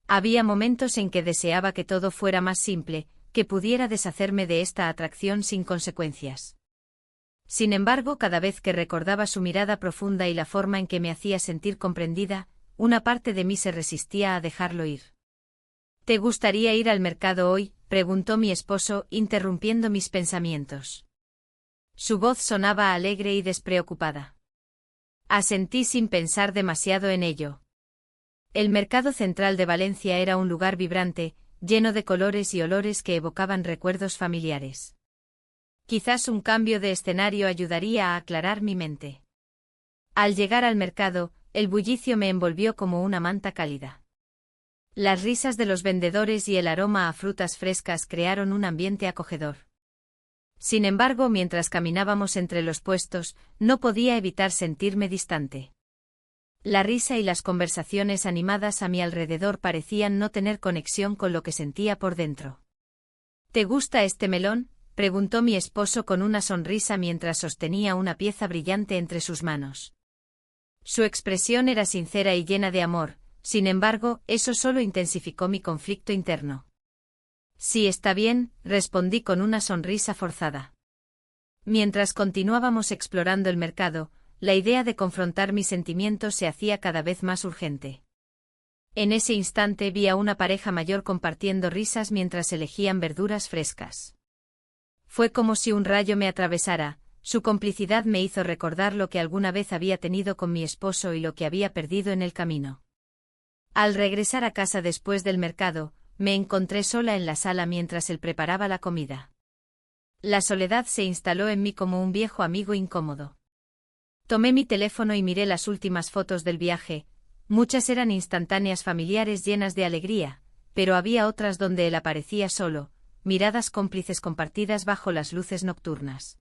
Había momentos en que deseaba que todo fuera más simple, que pudiera deshacerme de esta atracción sin consecuencias. Sin embargo, cada vez que recordaba su mirada profunda y la forma en que me hacía sentir comprendida, una parte de mí se resistía a dejarlo ir. ¿Te gustaría ir al mercado hoy?, preguntó mi esposo, interrumpiendo mis pensamientos. Su voz sonaba alegre y despreocupada. Asentí sin pensar demasiado en ello. El mercado central de Valencia era un lugar vibrante, lleno de colores y olores que evocaban recuerdos familiares. Quizás un cambio de escenario ayudaría a aclarar mi mente. Al llegar al mercado, el bullicio me envolvió como una manta cálida. Las risas de los vendedores y el aroma a frutas frescas crearon un ambiente acogedor. Sin embargo, mientras caminábamos entre los puestos, no podía evitar sentirme distante. La risa y las conversaciones animadas a mi alrededor parecían no tener conexión con lo que sentía por dentro. ¿Te gusta este melón?, preguntó mi esposo con una sonrisa mientras sostenía una pieza brillante entre sus manos. Su expresión era sincera y llena de amor, sin embargo, eso solo intensificó mi conflicto interno. Sí, está bien, respondí con una sonrisa forzada. Mientras continuábamos explorando el mercado, la idea de confrontar mis sentimientos se hacía cada vez más urgente. En ese instante vi a una pareja mayor compartiendo risas mientras elegían verduras frescas. Fue como si un rayo me atravesara, su complicidad me hizo recordar lo que alguna vez había tenido con mi esposo y lo que había perdido en el camino. Al regresar a casa después del mercado, me encontré sola en la sala mientras él preparaba la comida. La soledad se instaló en mí como un viejo amigo incómodo. Tomé mi teléfono y miré las últimas fotos del viaje. Muchas eran instantáneas familiares llenas de alegría, pero había otras donde él aparecía solo, miradas cómplices compartidas bajo las luces nocturnas.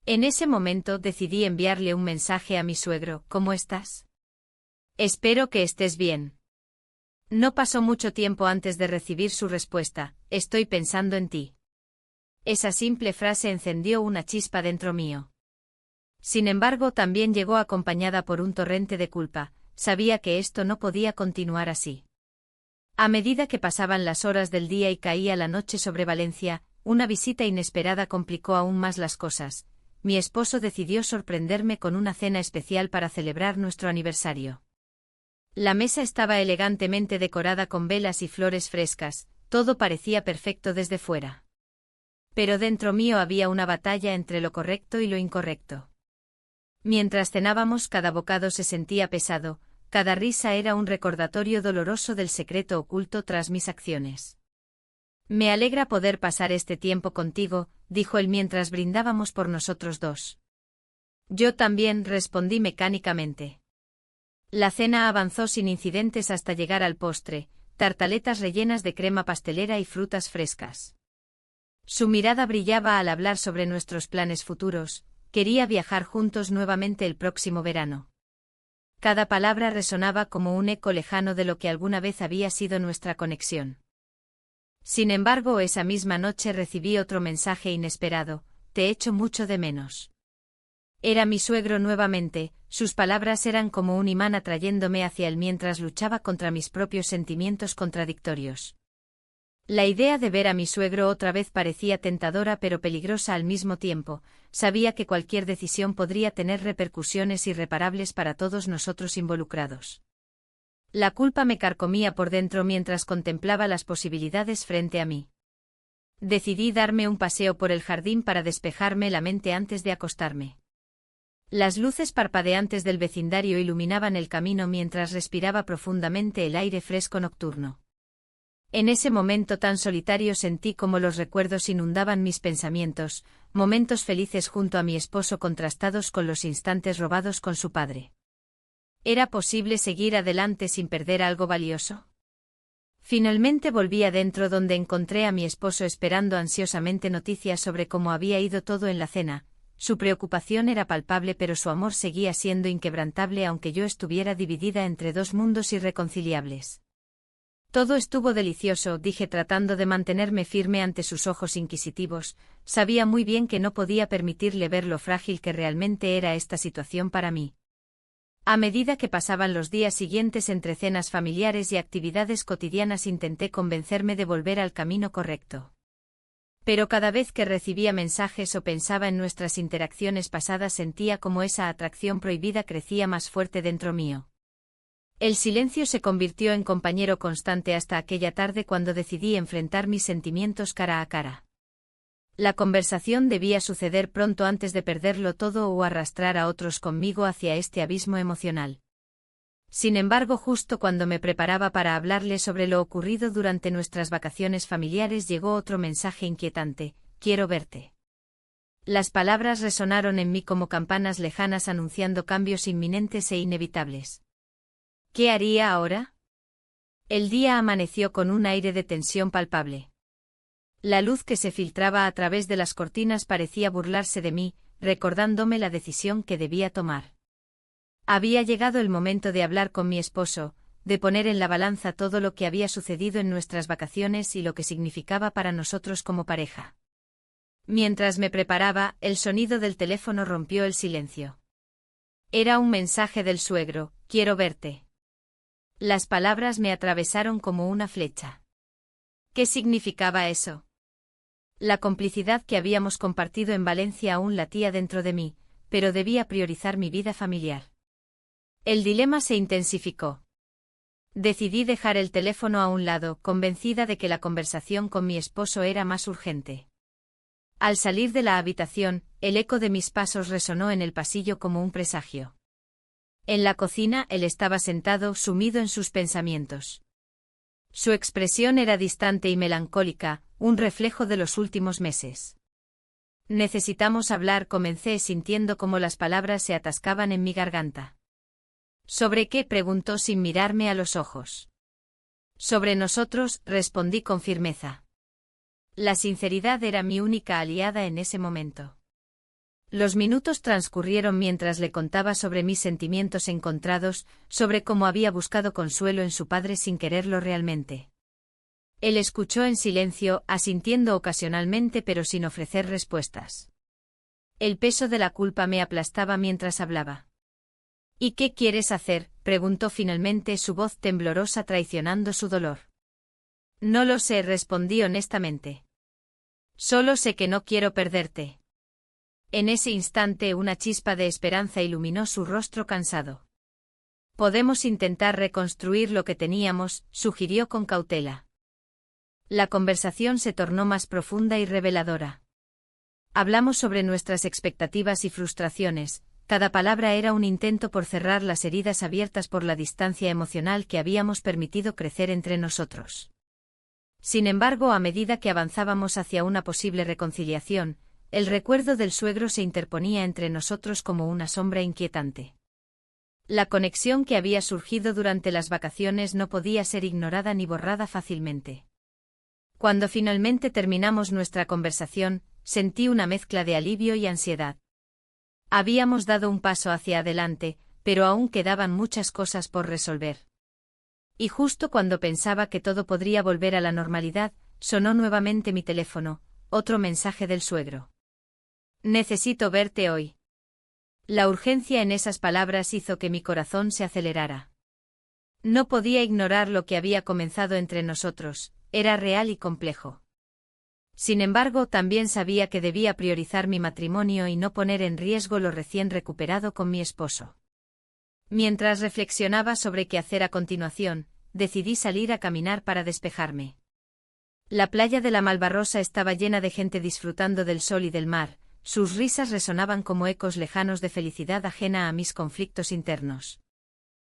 En ese momento decidí enviarle un mensaje a mi suegro: ¿Cómo estás? Espero que estés bien. No pasó mucho tiempo antes de recibir su respuesta: estoy pensando en ti. Esa simple frase encendió una chispa dentro mío. Sin embargo, también llegó acompañada por un torrente de culpa. Sabía que esto no podía continuar así. A medida que pasaban las horas del día y caía la noche sobre Valencia, una visita inesperada complicó aún más las cosas. Mi esposo decidió sorprenderme con una cena especial para celebrar nuestro aniversario. La mesa estaba elegantemente decorada con velas y flores frescas, todo parecía perfecto desde fuera. Pero dentro mío había una batalla entre lo correcto y lo incorrecto. Mientras cenábamos, cada bocado se sentía pesado, cada risa era un recordatorio doloroso del secreto oculto tras mis acciones. Me alegra poder pasar este tiempo contigo, dijo él mientras brindábamos por nosotros dos. Yo también, respondí mecánicamente. La cena avanzó sin incidentes hasta llegar al postre, tartaletas rellenas de crema pastelera y frutas frescas. Su mirada brillaba al hablar sobre nuestros planes futuros. Quería viajar juntos nuevamente el próximo verano. Cada palabra resonaba como un eco lejano de lo que alguna vez había sido nuestra conexión. Sin embargo, esa misma noche recibí otro mensaje inesperado: te echo mucho de menos. Era mi suegro nuevamente, sus palabras eran como un imán atrayéndome hacia él mientras luchaba contra mis propios sentimientos contradictorios. La idea de ver a mi suegro otra vez parecía tentadora pero peligrosa al mismo tiempo. Sabía que cualquier decisión podría tener repercusiones irreparables para todos nosotros involucrados. La culpa me carcomía por dentro mientras contemplaba las posibilidades frente a mí. Decidí darme un paseo por el jardín para despejarme la mente antes de acostarme. Las luces parpadeantes del vecindario iluminaban el camino mientras respiraba profundamente el aire fresco nocturno. En ese momento tan solitario sentí como los recuerdos inundaban mis pensamientos, momentos felices junto a mi esposo contrastados con los instantes robados con su padre. ¿Era posible seguir adelante sin perder algo valioso? Finalmente volví adentro donde encontré a mi esposo esperando ansiosamente noticias sobre cómo había ido todo en la cena. Su preocupación era palpable pero su amor seguía siendo inquebrantable aunque yo estuviera dividida entre dos mundos irreconciliables. Todo estuvo delicioso, dije tratando de mantenerme firme ante sus ojos inquisitivos. Sabía muy bien que no podía permitirle ver lo frágil que realmente era esta situación para mí. A medida que pasaban los días siguientes entre cenas familiares y actividades cotidianas intenté convencerme de volver al camino correcto. Pero cada vez que recibía mensajes o pensaba en nuestras interacciones pasadas sentía como esa atracción prohibida crecía más fuerte dentro mío. El silencio se convirtió en compañero constante hasta aquella tarde cuando decidí enfrentar mis sentimientos cara a cara. La conversación debía suceder pronto antes de perderlo todo o arrastrar a otros conmigo hacia este abismo emocional. Sin embargo, justo cuando me preparaba para hablarle sobre lo ocurrido durante nuestras vacaciones familiares llegó otro mensaje inquietante: quiero verte. Las palabras resonaron en mí como campanas lejanas anunciando cambios inminentes e inevitables. ¿Qué haría ahora? El día amaneció con un aire de tensión palpable. La luz que se filtraba a través de las cortinas parecía burlarse de mí, recordándome la decisión que debía tomar. Había llegado el momento de hablar con mi esposo, de poner en la balanza todo lo que había sucedido en nuestras vacaciones y lo que significaba para nosotros como pareja. Mientras me preparaba, el sonido del teléfono rompió el silencio. Era un mensaje del suegro: quiero verte. Las palabras me atravesaron como una flecha. ¿Qué significaba eso? La complicidad que habíamos compartido en Valencia aún latía dentro de mí, pero debía priorizar mi vida familiar. El dilema se intensificó. Decidí dejar el teléfono a un lado, convencida de que la conversación con mi esposo era más urgente. Al salir de la habitación, el eco de mis pasos resonó en el pasillo como un presagio. En la cocina, él estaba sentado, sumido en sus pensamientos. Su expresión era distante y melancólica, un reflejo de los últimos meses. Necesitamos hablar, comencé sintiendo cómo las palabras se atascaban en mi garganta. ¿Sobre qué?, preguntó sin mirarme a los ojos. Sobre nosotros, respondí con firmeza. La sinceridad era mi única aliada en ese momento. Los minutos transcurrieron mientras le contaba sobre mis sentimientos encontrados, sobre cómo había buscado consuelo en su padre sin quererlo realmente. Él escuchó en silencio, asintiendo ocasionalmente pero sin ofrecer respuestas. El peso de la culpa me aplastaba mientras hablaba. ¿Y qué quieres hacer?, preguntó finalmente, su voz temblorosa traicionando su dolor. No lo sé, respondí honestamente. Solo sé que no quiero perderte. En ese instante una chispa de esperanza iluminó su rostro cansado. Podemos intentar reconstruir lo que teníamos, sugirió con cautela. La conversación se tornó más profunda y reveladora. Hablamos sobre nuestras expectativas y frustraciones. Cada palabra era un intento por cerrar las heridas abiertas por la distancia emocional que habíamos permitido crecer entre nosotros. Sin embargo, a medida que avanzábamos hacia una posible reconciliación, el recuerdo del suegro se interponía entre nosotros como una sombra inquietante. La conexión que había surgido durante las vacaciones no podía ser ignorada ni borrada fácilmente. Cuando finalmente terminamos nuestra conversación, sentí una mezcla de alivio y ansiedad. Habíamos dado un paso hacia adelante, pero aún quedaban muchas cosas por resolver. Y justo cuando pensaba que todo podría volver a la normalidad, sonó nuevamente mi teléfono, otro mensaje del suegro. Necesito verte hoy. La urgencia en esas palabras hizo que mi corazón se acelerara. No podía ignorar lo que había comenzado entre nosotros, era real y complejo. Sin embargo, también sabía que debía priorizar mi matrimonio y no poner en riesgo lo recién recuperado con mi esposo. Mientras reflexionaba sobre qué hacer a continuación, decidí salir a caminar para despejarme. La playa de la Malvarrosa estaba llena de gente disfrutando del sol y del mar, sus risas resonaban como ecos lejanos de felicidad ajena a mis conflictos internos.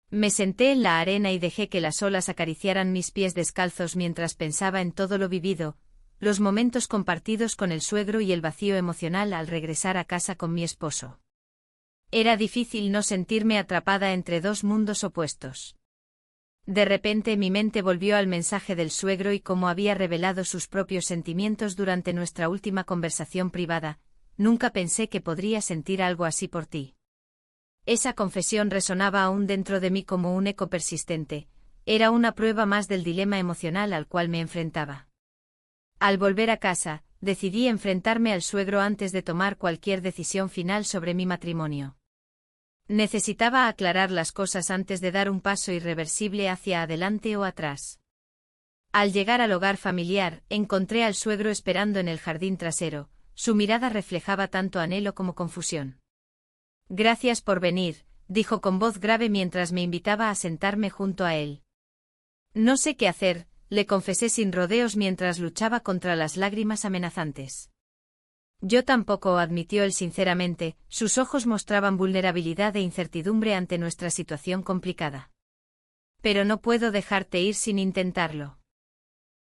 Me senté en la arena y dejé que las olas acariciaran mis pies descalzos mientras pensaba en todo lo vivido, los momentos compartidos con el suegro y el vacío emocional al regresar a casa con mi esposo. Era difícil no sentirme atrapada entre dos mundos opuestos. De repente mi mente volvió al mensaje del suegro y cómo había revelado sus propios sentimientos durante nuestra última conversación privada. Nunca pensé que podría sentir algo así por ti. Esa confesión resonaba aún dentro de mí como un eco persistente, era una prueba más del dilema emocional al cual me enfrentaba. Al volver a casa, decidí enfrentarme al suegro antes de tomar cualquier decisión final sobre mi matrimonio. Necesitaba aclarar las cosas antes de dar un paso irreversible hacia adelante o atrás. Al llegar al hogar familiar, encontré al suegro esperando en el jardín trasero, su mirada reflejaba tanto anhelo como confusión. Gracias por venir, dijo con voz grave mientras me invitaba a sentarme junto a él. No sé qué hacer, le confesé sin rodeos mientras luchaba contra las lágrimas amenazantes. Yo tampoco, admitió él sinceramente, sus ojos mostraban vulnerabilidad e incertidumbre ante nuestra situación complicada. Pero no puedo dejarte ir sin intentarlo.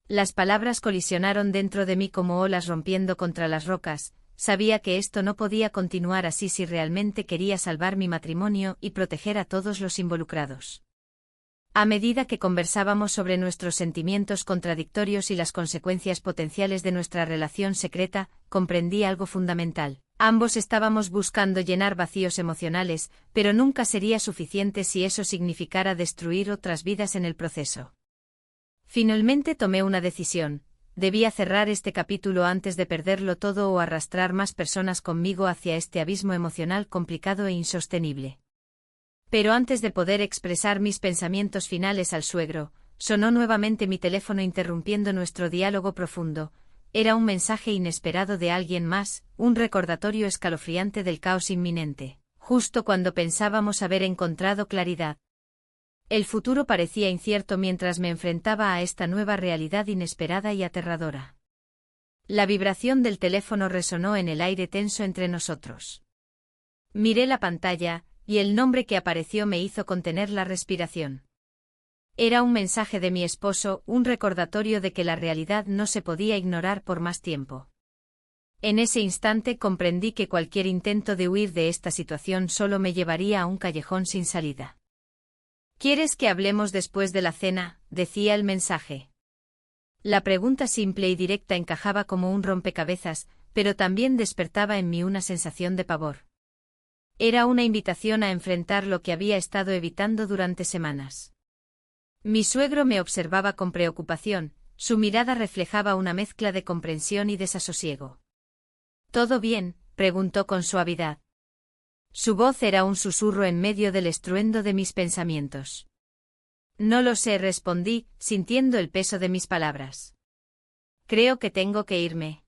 Las palabras colisionaron dentro de mí como olas rompiendo contra las rocas, sabía que esto no podía continuar así si realmente quería salvar mi matrimonio y proteger a todos los involucrados. A medida que conversábamos sobre nuestros sentimientos contradictorios y las consecuencias potenciales de nuestra relación secreta, comprendí algo fundamental. Ambos estábamos buscando llenar vacíos emocionales, pero nunca sería suficiente si eso significara destruir otras vidas en el proceso. Finalmente tomé una decisión, debía cerrar este capítulo antes de perderlo todo o arrastrar más personas conmigo hacia este abismo emocional complicado e insostenible. Pero antes de poder expresar mis pensamientos finales al suegro, sonó nuevamente mi teléfono interrumpiendo nuestro diálogo profundo. Era un mensaje inesperado de alguien más, un recordatorio escalofriante del caos inminente, justo cuando pensábamos haber encontrado claridad. El futuro parecía incierto mientras me enfrentaba a esta nueva realidad inesperada y aterradora. La vibración del teléfono resonó en el aire tenso entre nosotros. Miré la pantalla, y el nombre que apareció me hizo contener la respiración. Era un mensaje de mi esposo, un recordatorio de que la realidad no se podía ignorar por más tiempo. En ese instante comprendí que cualquier intento de huir de esta situación solo me llevaría a un callejón sin salida. ¿Quieres que hablemos después de la cena?, decía el mensaje. La pregunta simple y directa encajaba como un rompecabezas, pero también despertaba en mí una sensación de pavor. Era una invitación a enfrentar lo que había estado evitando durante semanas. Mi suegro me observaba con preocupación, su mirada reflejaba una mezcla de comprensión y desasosiego. ¿Todo bien?, preguntó con suavidad. Su voz era un susurro en medio del estruendo de mis pensamientos. No lo sé, respondí, sintiendo el peso de mis palabras. Creo que tengo que irme.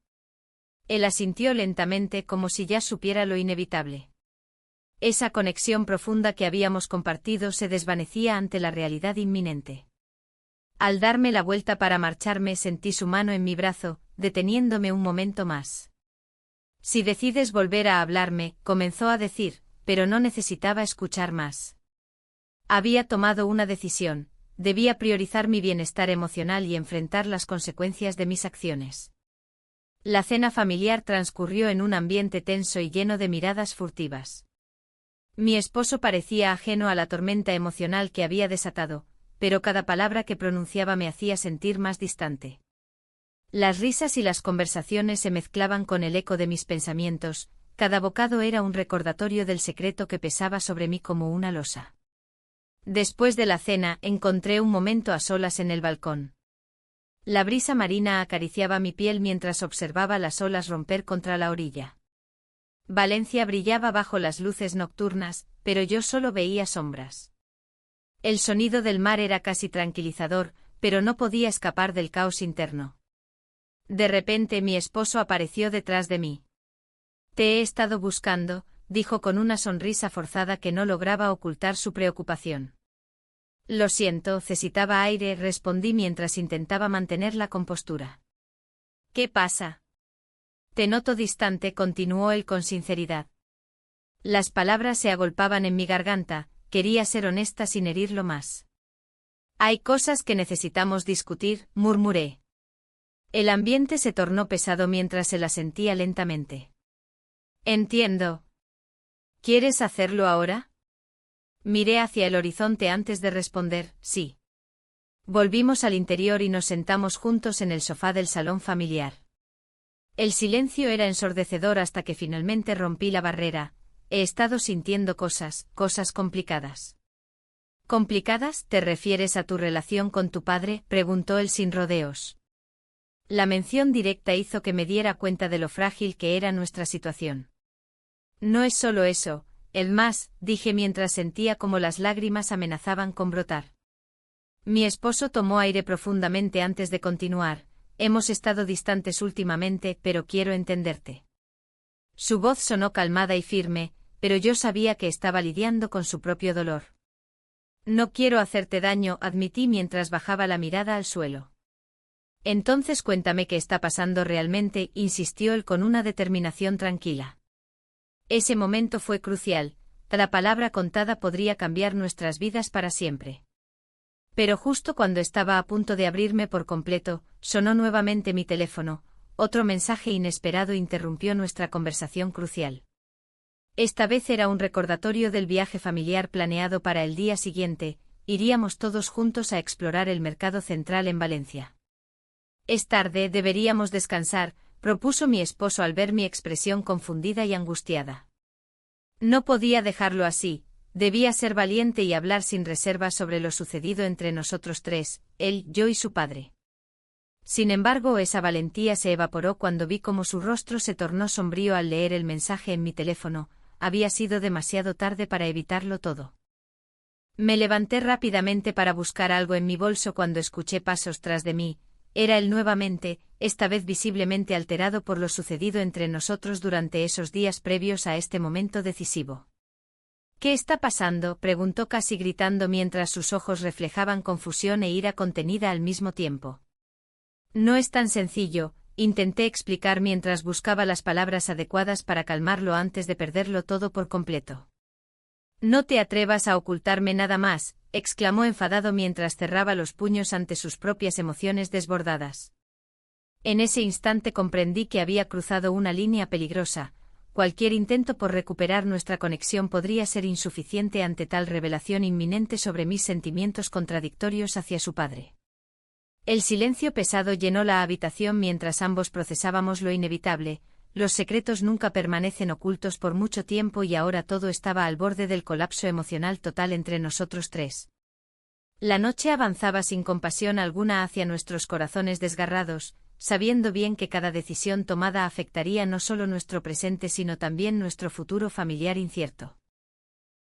Él asintió lentamente como si ya supiera lo inevitable. Esa conexión profunda que habíamos compartido se desvanecía ante la realidad inminente. Al darme la vuelta para marcharme sentí su mano en mi brazo, deteniéndome un momento más. Si decides volver a hablarme, comenzó a decir, pero no necesitaba escuchar más. Había tomado una decisión, debía priorizar mi bienestar emocional y enfrentar las consecuencias de mis acciones. La cena familiar transcurrió en un ambiente tenso y lleno de miradas furtivas. Mi esposo parecía ajeno a la tormenta emocional que había desatado, pero cada palabra que pronunciaba me hacía sentir más distante. Las risas y las conversaciones se mezclaban con el eco de mis pensamientos, cada bocado era un recordatorio del secreto que pesaba sobre mí como una losa. Después de la cena, encontré un momento a solas en el balcón. La brisa marina acariciaba mi piel mientras observaba las olas romper contra la orilla. Valencia brillaba bajo las luces nocturnas, pero yo solo veía sombras. El sonido del mar era casi tranquilizador, pero no podía escapar del caos interno. De repente mi esposo apareció detrás de mí. Te he estado buscando, dijo con una sonrisa forzada que no lograba ocultar su preocupación. Lo siento, necesitaba aire, respondí mientras intentaba mantener la compostura. ¿Qué pasa? Te noto distante, continuó él con sinceridad. Las palabras se agolpaban en mi garganta, quería ser honesta sin herirlo más. Hay cosas que necesitamos discutir, murmuré. El ambiente se tornó pesado mientras él asentía lentamente. Entiendo. ¿Quieres hacerlo ahora? Miré hacia el horizonte antes de responder, sí. Volvimos al interior y nos sentamos juntos en el sofá del salón familiar. El silencio era ensordecedor hasta que finalmente rompí la barrera. He estado sintiendo cosas complicadas. ¿Complicadas? ¿Te refieres a tu relación con tu padre?, preguntó él sin rodeos. La mención directa hizo que me diera cuenta de lo frágil que era nuestra situación. No es solo eso, el más, dije mientras sentía como las lágrimas amenazaban con brotar. Mi esposo tomó aire profundamente antes de continuar. Hemos estado distantes últimamente, pero quiero entenderte. Su voz sonó calmada y firme, pero yo sabía que estaba lidiando con su propio dolor. No quiero hacerte daño, admití mientras bajaba la mirada al suelo. Entonces cuéntame qué está pasando realmente, insistió él con una determinación tranquila. Ese momento fue crucial, cada palabra contada podría cambiar nuestras vidas para siempre. Pero justo cuando estaba a punto de abrirme por completo, sonó nuevamente mi teléfono, otro mensaje inesperado interrumpió nuestra conversación crucial. Esta vez era un recordatorio del viaje familiar planeado para el día siguiente, iríamos todos juntos a explorar el mercado central en Valencia. Es tarde, deberíamos descansar, propuso mi esposo al ver mi expresión confundida y angustiada. No podía dejarlo así. Debía ser valiente y hablar sin reservas sobre lo sucedido entre nosotros tres, él, yo y su padre. Sin embargo, esa valentía se evaporó cuando vi cómo su rostro se tornó sombrío al leer el mensaje en mi teléfono. Había sido demasiado tarde para evitarlo todo. Me levanté rápidamente para buscar algo en mi bolso cuando escuché pasos tras de mí. Era él nuevamente, esta vez visiblemente alterado por lo sucedido entre nosotros durante esos días previos a este momento decisivo. «¿Qué está pasando?», preguntó casi gritando mientras sus ojos reflejaban confusión e ira contenida al mismo tiempo. «No es tan sencillo», intenté explicar mientras buscaba las palabras adecuadas para calmarlo antes de perderlo todo por completo. «No te atrevas a ocultarme nada más», exclamó enfadado mientras cerraba los puños ante sus propias emociones desbordadas. En ese instante comprendí que había cruzado una línea peligrosa. Cualquier intento por recuperar nuestra conexión podría ser insuficiente ante tal revelación inminente sobre mis sentimientos contradictorios hacia su padre. El silencio pesado llenó la habitación mientras ambos procesábamos lo inevitable. Los secretos nunca permanecen ocultos por mucho tiempo y ahora todo estaba al borde del colapso emocional total entre nosotros tres. La noche avanzaba sin compasión alguna hacia nuestros corazones desgarrados, sabiendo bien que cada decisión tomada afectaría no solo nuestro presente sino también nuestro futuro familiar incierto.